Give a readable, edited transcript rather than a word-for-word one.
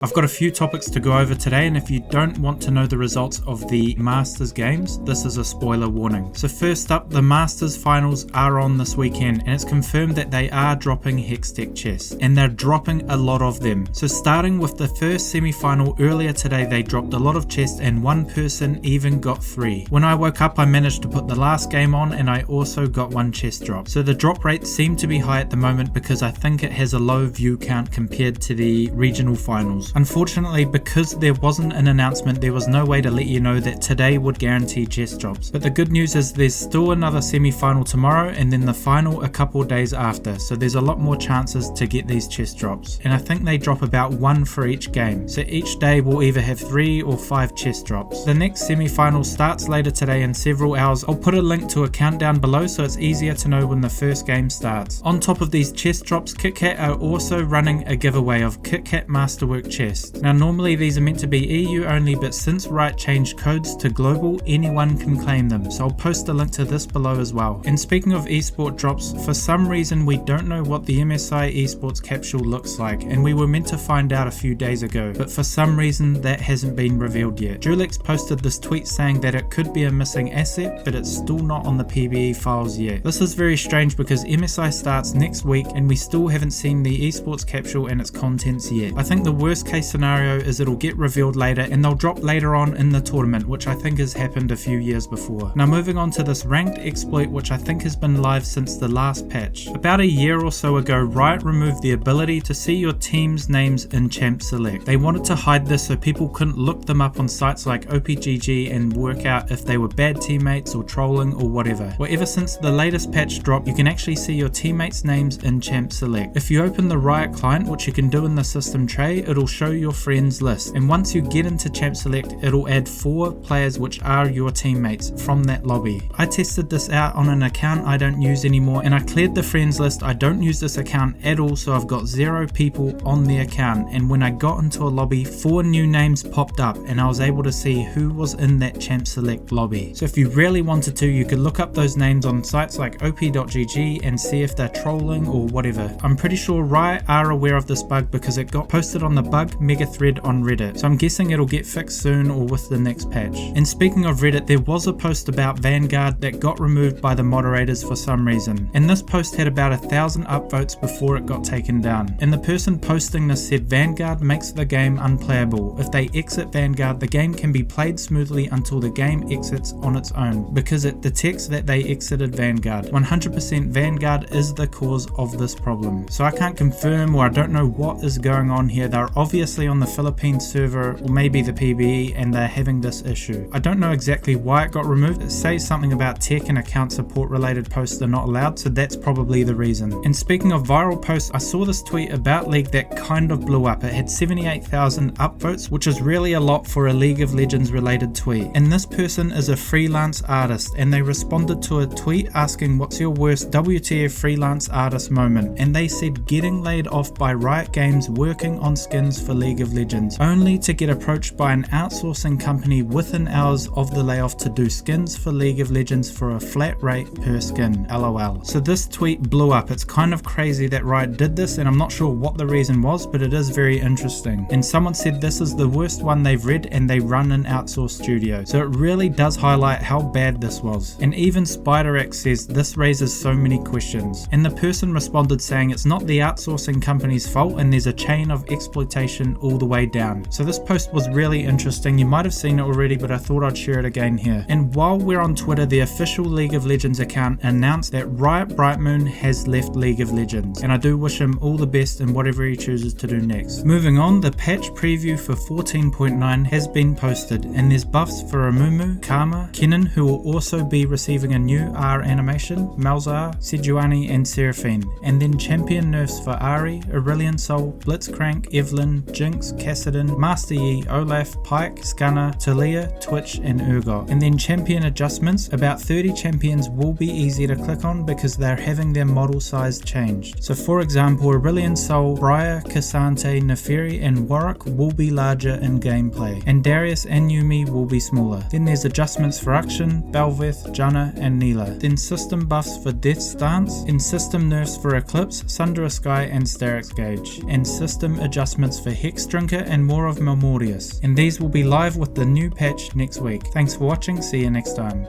I've got a few topics to go over today, and if you don't want to know the results of the Masters games, this is a spoiler warning. So first up, the Masters finals are on this weekend, and it's confirmed that they are dropping Hextech chests, and they're dropping a lot of them. So starting with the first semi-final earlier today, they dropped a lot of chests and one person even got 3. When I woke up, I managed to put the last game on, and I also got 1 chest drop. So the drop rates seem to be high at the moment because I think it has a low view count compared to the regional finals. Unfortunately, because there wasn't an announcement, there was no way to let you know that today would guarantee chest drops. But the good news is there's still another semi-final tomorrow and then the final a couple days after, so there's a lot more chances to get these chest drops. And I think they drop about 1 for each game, so each day will either have 3 or 5 chest drops. The next semi-final starts later today in several hours. I'll put a link to a countdown below so it's easier to know when the first game starts. On top of these chest drops, KitKat are also running a giveaway of KitKat Masterwork chests. Now normally these are meant to be EU only, but since Riot changed codes to global, anyone can claim them, so I'll post a link to this below as well. And speaking of esport drops, for some reason we don't know what the MSI esports capsule looks like, and we were meant to find out a few days ago, but for some reason that hasn't been revealed yet. Julex posted this tweet saying that it could be a missing asset, but it's still not on the PBE files yet. This is very strange because MSI starts next week and we still haven't seen the esports capsule and its contents yet. I think the worst case scenario is it'll get revealed later and they'll drop later on in the tournament, which I think has happened a few years before. Now moving on to this ranked exploit, which I think has been live since the last patch. About a year or so ago, Riot removed the ability to see your team's names in Champ Select. They wanted to hide this so people couldn't look them up on sites like OPGG and work out if they were bad teammates or trolling or whatever. Well, ever since the latest patch drop, you can actually see your teammates' names in Champ Select. If you open the Riot client, which you can do in the system tray, it'll show your friends list, and once you get into Champ Select, it'll add 4 players which are your teammates from that lobby. I tested this out on an account I don't use anymore, and I cleared the friends list. I don't use this account at all, so I've got 0 people on the account, and when I got into a lobby, 4 new names popped up and I was able to see who was in that Champ Select lobby. So if you really wanted to, you could look up those names on sites like op.gg and see if they're trolling or whatever. I'm pretty sure Riot are aware of this bug because it got posted on the bug mega thread on Reddit, so I'm guessing it'll get fixed soon or with the next patch. And speaking of Reddit, there was a post about Vanguard that got removed by the moderators for some reason, and this post had about 1,000 upvotes before it got taken down. And the person posting this said Vanguard makes the game unplayable. If they exit Vanguard, the game can be played smoothly until the game exits on its own because it detects that they exited Vanguard. 100% Vanguard is the cause of this problem. So I can't confirm, or I don't know what is going on here. They're obviously on the Philippines server or maybe the PBE and they're having this issue. I don't know exactly why it got removed. It says something about tech and account support related posts are not allowed, so that's probably the reason. And speaking of viral posts, I saw this tweet about League that kind of blew up. It had 78,000 upvotes, which is really a lot for a League of Legends related tweet. And this person is a freelance artist, and they responded to a tweet asking what's your worst WTF freelance artist moment, and they said getting laid off by Riot Games working on skins for League of Legends, only to get approached by an outsourcing company within hours of the layoff to do skins for League of Legends for a flat rate per skin, lol. So this tweet blew up. It's kind of crazy that Riot did this, and I'm not sure what the reason was, but it is very interesting. And someone said this is the worst one they've read and they run an outsourced studio, so it really does highlight how bad this was. And even SpiderX says this raises so many questions, and the person responded saying it's not the outsourcing company's fault and there's a chain of exploitation all the way down. So this post was really interesting. You might have seen it already, but I thought I'd share it again here. And while we're on Twitter, the official League of Legends account announced that Riot Brightmoon has left League of Legends, and I do wish him all the best in whatever he chooses to do next. Moving on, the patch preview for 14.9 has been posted, and there's buffs for Amumu, Karma, Kennen, who will also be receiving a new R animation, Malzahar, Sejuani and Seraphine, and then champion nerfs for Ahri, Aurelion Sol, Blitzcrank, Evelynn, Jinx, Kassadin, Master Yi, Olaf, Pyke, Skarner, Taliyah, Twitch and Urgot. And then champion adjustments, about 30 champions will be easy to click on because they're having their model size changed. So for example, Aurelion Sol, Briar, K'Sante, Neferi and Warwick will be larger in gameplay, and Darius and Yuumi will be smaller. Then there's adjustments for Akshan, Bel'Veth, Janna and Nilah. Then system buffs for Death Stance, and system nerfs for Eclipse, Sundra Sky and Styrax Gauge, and system adjustments for for Hexdrinker and more of Malmorius, and these will be live with the new patch next week. Thanks for watching, see you next time.